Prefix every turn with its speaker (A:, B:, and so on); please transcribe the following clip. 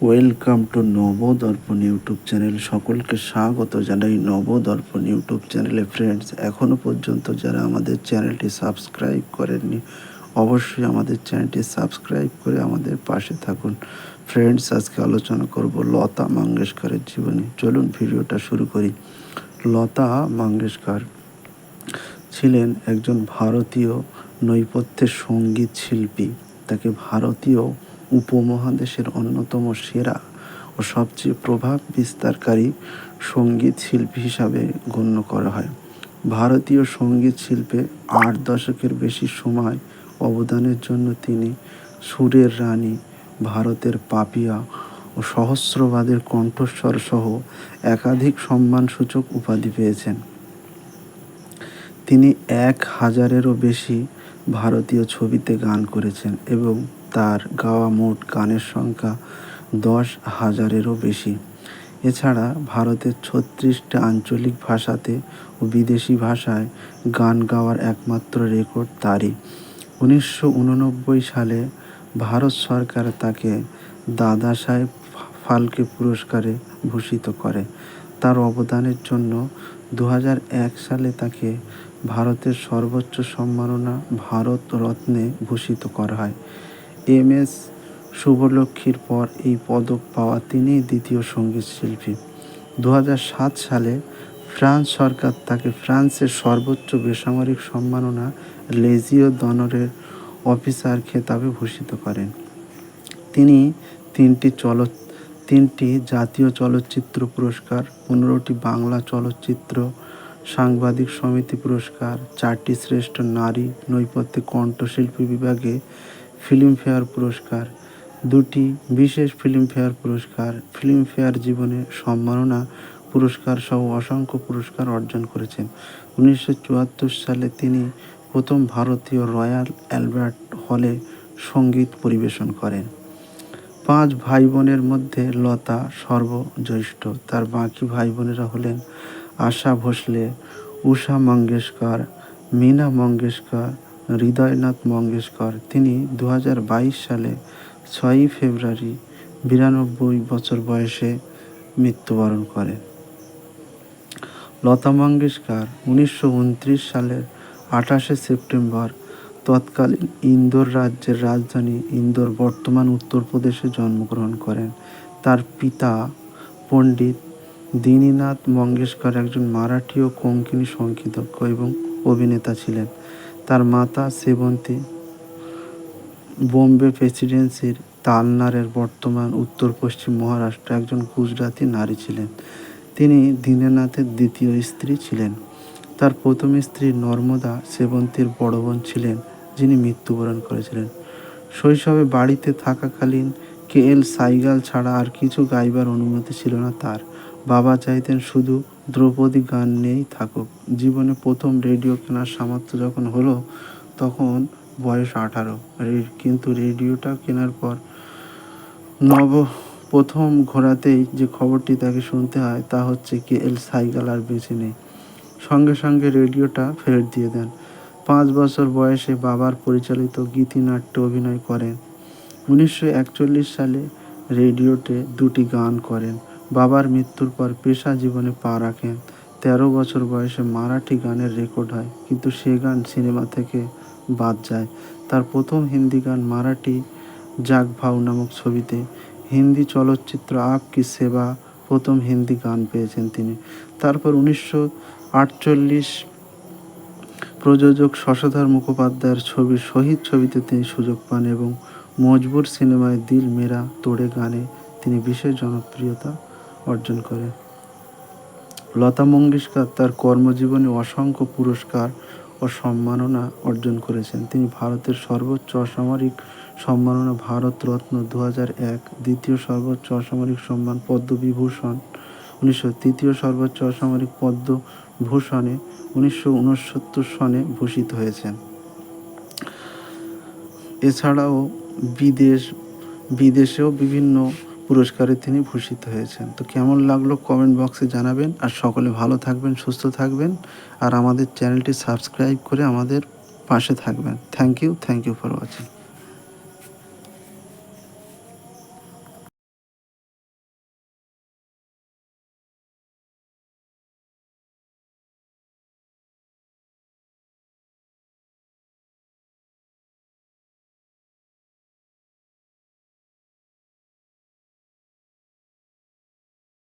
A: Welcome to Nabadarpan YouTube channel. সকলকে স্বাগত জানাই নবদর্পণ ইউটিউব চ্যানেলে। ফ্রেন্ডস, এখনও পর্যন্ত যারা আমাদের চ্যানেলটি সাবস্ক্রাইব করেননি, অবশ্যই আমাদের চ্যানেলটি সাবস্ক্রাইব করে আমাদের পাশে থাকুন। ফ্রেন্ডস, আজকে আলোচনা করব লতা মঙ্গেশকরের জীবনী। চলুন ভিডিওটা শুরু করি। লতা মঙ্গেশকর ছিলেন একজন ভারতীয় নেপথ্যের সঙ্গীত শিল্পী। তাকে ভারতীয় উপমহাদেশের অন্যতম সেরা ও সবচেয়ে প্রভাব বিস্তারকারী সঙ্গীত শিল্পী হিসাবে গণ্য করা হয়। ভারতীয় সঙ্গীত শিল্পে 8 দশকের বেশি সময় অবদানের জন্য তিনি সুরের রানী, ভারতের পাপিয়া ও সহস্রবাদের কণ্ঠস্বর সহ একাধিক সম্মানসূচক উপাধি পেয়েছেন। তিনি 1000-এরও বেশি ভারতীয় ছবিতে গান করেছেন এবং তার গাওয়া মোট গানের সংখ্যা 10,000-এরও বেশি। এছাড়া ভারতের 36টা আঞ্চলিক ভাষাতে ও বিদেশি ভাষায় গান গাওয়ার একমাত্র রেকর্ড তারই। 1989 সালে ভারত সরকার তাকে দাদা সাহেব ফালকে পুরস্কারে ভূষিত করে। তার অবদানের জন্য 2001 সালে তাকে ভারতের সর্বোচ্চ সম্মাননা ভারত রত্নে ভূষিত করা হয়। এম.এস. শুভলক্ষ্মীর পর এই পদক পাওয়া তিনিই দ্বিতীয় সঙ্গীত শিল্পী। 2007 সালে ফ্রান্স সরকার তাকে ফ্রান্সের সর্বোচ্চ বেসামরিক সম্মাননা লেজিও d'honneur অফিসার খেতাবে ভূষিত করেন। তিনি তিনটি জাতীয় চলচ্চিত্র পুরস্কার, 15টি বাংলা চলচ্চিত্র সাংবাদিক সমিতি পুরস্কার, 4টি শ্রেষ্ঠ নারী নেপথ্যে কণ্ঠশিল্পী বিভাগে ফিল্মফেয়ার পুরস্কার, 2টি বিশেষ ফিল্মফেয়ার পুরস্কার, ফিল্মফেয়ার জীবনে সম্মাননা পুরস্কার সহ অসংখ্য পুরস্কার অর্জন করেছেন। 1974 সালে তিনি প্রথম ভারতীয় রয়্যাল অ্যালবার্ট হলে সঙ্গীত পরিবেশন করেন। 5 ভাই বোনের মধ্যে লতা সর্বজ্যেষ্ঠ। তার বাকি ভাই বোনেরা হলেন আশা ভোসলে, উষা মঙ্গেশকর, মীনা মঙ্গেশকর, হৃদয়নাথ মঙ্গেশকর। তিনি 2022 সালে 6 ফেব্রুয়ারি 92 বছর বয়সে মৃত্যুবরণ করেন। লতা মঙ্গেশকর 1929 সালের 28 সেপ্টেম্বর তৎকালীন ইন্দোর রাজ্যের রাজধানী ইন্দোর, বর্তমান উত্তরপ্রদেশে জন্মগ্রহণ করেন। তার পিতা পণ্ডিত দীননাথ মঙ্গেশকর একজন মারাঠি ও কোঙ্কণী সংগীতজ্ঞ এবং অভিনেতা ছিলেন। তার মাতা সেবন্তী বোম্বে প্রেসিডেন্সির তালনারের, বর্তমান উত্তর পশ্চিম মহারাষ্ট্র, একজন গুজরাটি নারী ছিলেন। তিনি দীননাথের দ্বিতীয় স্ত্রী ছিলেন। তার প্রথম স্ত্রী নর্মদা সেবন্তীর বড় বোন ছিলেন, যিনি মৃত্যুবরণ করেছিলেন। শৈশবে বাড়িতে থাকাকালীন কে.এল. সাইগাল ছাড়া আর কিছু গাইবার অনুমতি ছিল না তার। বাবা চাইতেন শুধু দ্রৌপদী গান নিয়েই থাকুক। জীবনে প্রথম রেডিও কেনার সামর্থ্য যখন হলো তখন বয়স 18, কিন্তু রেডিওটা কেনার পর প্রথম ঘোরাতেই যে খবরটি তাকে শুনতে হয় তা হচ্ছে কে.এল. সাইগাল আর বেঁচে নেই। সঙ্গে সঙ্গে রেডিওটা ফেরত দিয়ে দেন। 5 বছর বয়সে বাবার পরিচালিত গীতিনাট্যে অভিনয় করেন। 1941 সালে রেডিওতে 2টি গান করেন। বাবার মৃত্যুর পর পেশা জীবনে পা রাখেন। 13 বছর বয়সে মারাঠি গানের রেকর্ড হয়, কিন্তু সে গান সিনেমা থেকে বাদ যায়। তার প্রথম হিন্দি গান মারাঠি জাগ ভাও নামক ছবিতে। হিন্দি চলচ্চিত্র আপকি সেবা প্রথম হিন্দি গান পেয়েছেন তিনি। তারপর 1948 প্রযোজক শশধর মুখোপাধ্যায়ের ছবি শহীদ ছবিতে তিনি সুযোগ পান এবং মজবুর সিনেমায় দিল মেরা তোড়ে গানে তিনি বিশেষ জনপ্রিয়তা অর্জন করেন। লতা মঙ্গেশকর তার কর্মজীবনে অসংখ্য পুরস্কার ও সম্মাননা অর্জন করেছেন। তিনি ভারতের সর্বোচ্চ অসামরিক সম্মাননা ভারত রত্ন 2001, দ্বিতীয় সর্বোচ্চ অসামরিক সম্মান পদ্মবিভূষণ 1900, তৃতীয় সর্বোচ্চ অসামরিক পদ্মভূষণে 1969 সনে ভূষিত হয়েছেন। এছাড়াও বিদেশেও বিভিন্ন পুরস্কারে তিনি ভূষিত হয়েছেন। তো কেমন লাগলো কমেন্ট বক্সে জানাবেন। আর সকলে ভালো থাকবেন, সুস্থ থাকবেন, আর আমাদের চ্যানেলটি সাবস্ক্রাইব করে আমাদের পাশে থাকবেন। Thank you for watching.